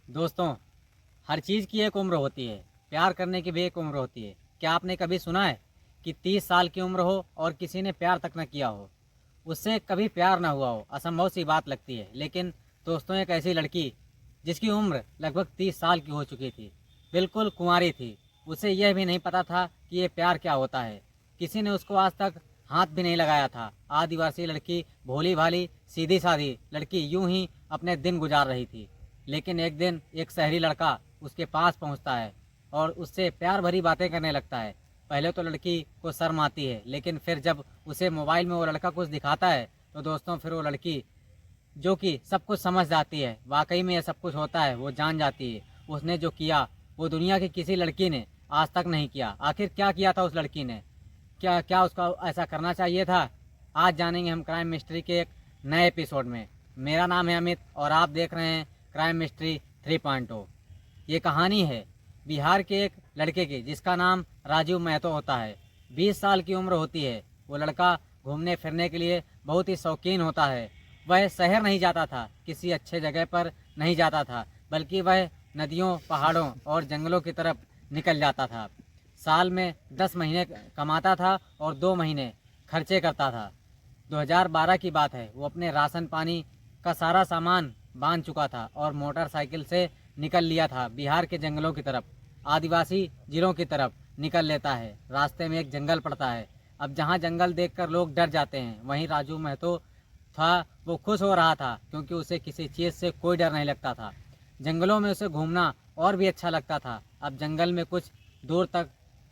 दोस्तों, हर चीज़ की एक उम्र होती है, प्यार करने की भी एक उम्र होती है। क्या आपने कभी सुना है कि 30 साल की उम्र हो और किसी ने प्यार तक न किया हो, उससे कभी प्यार ना हुआ हो? असंभव सी बात लगती है। लेकिन दोस्तों, एक ऐसी लड़की जिसकी उम्र लगभग 30 साल की हो चुकी थी, बिल्कुल कुंवारी थी, उसे यह भी नहीं पता था कि ये प्यार क्या होता है। किसी ने उसको आज तक हाथ भी नहीं लगाया था। आदिवासी लड़की, भोली भाली, सीधी सादी लड़की यूं ही अपने दिन गुजार रही थी। लेकिन एक दिन एक शहरी लड़का उसके पास पहुंचता है और उससे प्यार भरी बातें करने लगता है। पहले तो लड़की को शर्म आती है, लेकिन फिर जब उसे मोबाइल में वो लड़का कुछ दिखाता है तो दोस्तों फिर वो लड़की, जो कि सब कुछ समझ जाती है, वाकई में ये सब कुछ होता है, वो जान जाती है। उसने जो किया वो दुनिया की किसी लड़की ने आज तक नहीं किया। आखिर क्या किया था उस लड़की ने? क्या क्या उसका ऐसा करना चाहिए था? आज जानेंगे हम क्राइम मिस्ट्री के एक नए एपिसोड में। मेरा नाम है अमित और आप देख रहे हैं क्राइम मिस्ट्री 3.0। ये कहानी है बिहार के एक लड़के की जिसका नाम राजू महतो होता है। 20 साल की उम्र होती है। वो लड़का घूमने फिरने के लिए बहुत ही शौकीन होता है। वह शहर नहीं जाता था, किसी अच्छे जगह पर नहीं जाता था, बल्कि वह नदियों, पहाड़ों और जंगलों की तरफ निकल जाता था। साल में 10 महीने कमाता था और 2 महीने खर्चे करता था। 2012 की बात है। वो अपने राशन पानी का सारा सामान बांध चुका था और मोटरसाइकिल से निकल लिया था बिहार के जंगलों की तरफ। आदिवासी जिलों की तरफ निकल लेता है। रास्ते में एक जंगल पड़ता है। अब जहाँ जंगल देखकर लोग डर जाते हैं, वहीं राजू महतो था, वो खुश हो रहा था क्योंकि उसे किसी चीज़ से कोई डर नहीं लगता था। जंगलों में उसे घूमना और भी अच्छा लगता था। अब जंगल में कुछ दूर तक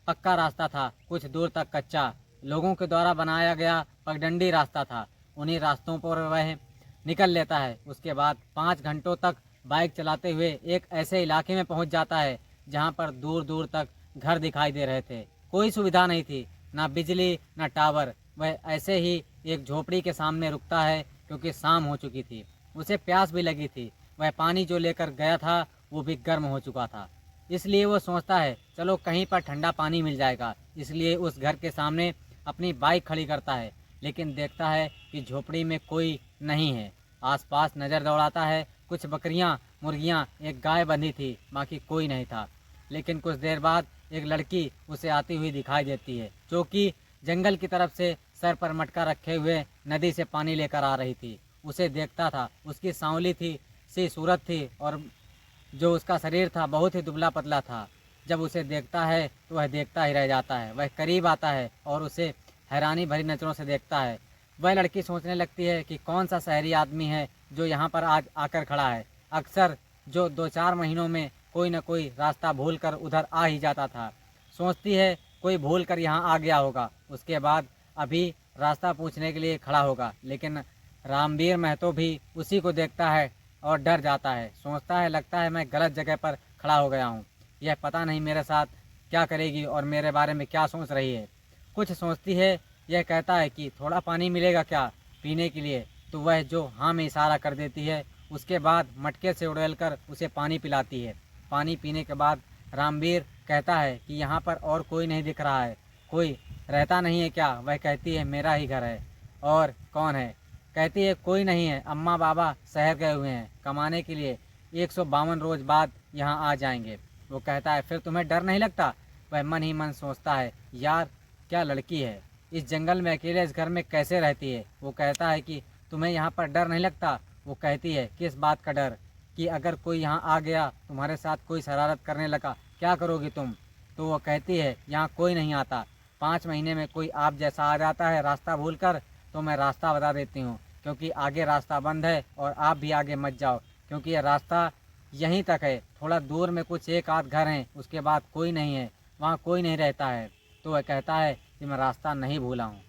पक्का रास्ता था, कुछ दूर तक कच्चा, लोगों के द्वारा बनाया गया पगडंडी रास्ता था। उन्हीं रास्तों पर वह निकल लेता है। उसके बाद 5 घंटों तक बाइक चलाते हुए एक ऐसे इलाके में पहुंच जाता है जहां पर दूर दूर तक घर दिखाई दे रहे थे। कोई सुविधा नहीं थी, ना बिजली ना टावर। वह ऐसे ही एक झोपड़ी के सामने रुकता है क्योंकि शाम हो चुकी थी। उसे प्यास भी लगी थी। वह पानी जो लेकर गया था वो भी गर्म हो चुका था। इसलिए वो सोचता है चलो कहीं पर ठंडा पानी मिल जाएगा। इसलिए उस घर के सामने अपनी बाइक खड़ी करता है, लेकिन देखता है कि झोपड़ी में कोई नहीं है। आसपास नज़र दौड़ाता है। कुछ बकरियां, मुर्गियां, एक गाय बंधी थी, बाकी कोई नहीं था। लेकिन कुछ देर बाद एक लड़की उसे आती हुई दिखाई देती है, जो कि जंगल की तरफ से सर पर मटका रखे हुए नदी से पानी लेकर आ रही थी। उसे देखता था। उसकी सांवली थी सी सूरत थी और जो उसका शरीर था बहुत ही दुबला पतला था। जब उसे देखता है तो वह देखता ही रह जाता है। वह करीब आता है और उसे हैरानी भरी नज़रों से देखता है। वह लड़की सोचने लगती है कि कौन सा शहरी आदमी है जो यहाँ पर आज आकर खड़ा है। अक्सर जो 2-4 महीनों में कोई न कोई रास्ता भूल कर उधर आ ही जाता था। सोचती है कोई भूल कर यहाँ आ गया होगा। उसके बाद अभी रास्ता पूछने के लिए खड़ा होगा, लेकिन रामवीर महतो भी उसी को देखता है और डर जाता है। सोचता है लगता है मैं गलत जगह पर खड़ा हो गया हूँ। यह पता नहीं मेरे साथ क्या करेगी और मेरे बारे में क्या सोच रही है। कुछ सोचती है। यह कहता है कि थोड़ा पानी मिलेगा क्या पीने के लिए, तो वह जो हाँ में इशारा कर देती है। उसके बाद मटके से उड़ेल कर उसे पानी पिलाती है। पानी पीने के बाद रामवीर कहता है कि यहाँ पर और कोई नहीं दिख रहा है, कोई रहता नहीं है क्या? वह कहती है मेरा ही घर है। और कौन है? कहती है कोई नहीं है, अम्मा बाबा शहर गए हुए हैं कमाने के लिए, 152 रोज बाद यहाँ आ जाएंगे। वो कहता है फिर तुम्हें डर नहीं लगता? वह मन ही मन सोचता है यार क्या लड़की है, इस जंगल में अकेले इस घर में कैसे रहती है। वो कहता है कि तुम्हें यहाँ पर डर नहीं लगता? वो कहती है किस बात का डर? कि अगर कोई यहाँ आ गया, तुम्हारे साथ कोई शरारत करने लगा, क्या करोगी तुम? तो वो कहती है यहाँ कोई नहीं आता। 5 महीने में कोई आप जैसा आ जाता है रास्ता भूल कर, तो मैं रास्ता बता देती हूँ, क्योंकि आगे रास्ता बंद है और आप भी आगे मत जाओ, क्योंकि ये रास्ता यहीं तक है। थोड़ा दूर में कुछ एक आध घर हैं, उसके बाद कोई नहीं है, वहाँ कोई नहीं रहता है। तो वह कहता है कि मैं रास्ता नहीं भूला हूँ,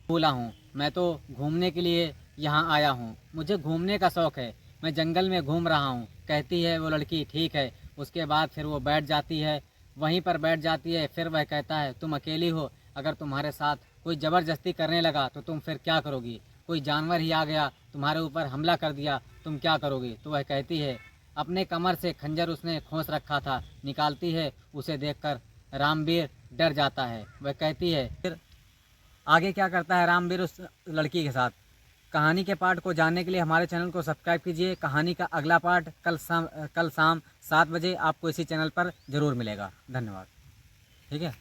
भूला हूँ, मैं तो घूमने के लिए यहाँ आया हूँ, मुझे घूमने का शौक़ है, मैं जंगल में घूम रहा हूँ। कहती है वो लड़की ठीक है। उसके बाद फिर वो बैठ जाती है, वहीं पर बैठ जाती है। फिर वह कहता है तुम अकेली हो, अगर तुम्हारे साथ कोई ज़बरदस्ती करने लगा तो तुम फिर क्या करोगी? कोई जानवर ही आ गया तुम्हारे ऊपर हमला कर दिया, तुम क्या करोगी? तो वह कहती है अपने कमर से खंजर उसने खोस रखा था, निकालती है। उसे देखकर रामवीर डर जाता है। वह कहती है फिर आगे क्या करता है रामवीर उस लड़की के साथ? कहानी के पार्ट को जानने के लिए हमारे चैनल को सब्सक्राइब कीजिए। कहानी का अगला पार्ट कल शाम 7 बजे आपको इसी चैनल पर ज़रूर मिलेगा। धन्यवाद। ठीक है।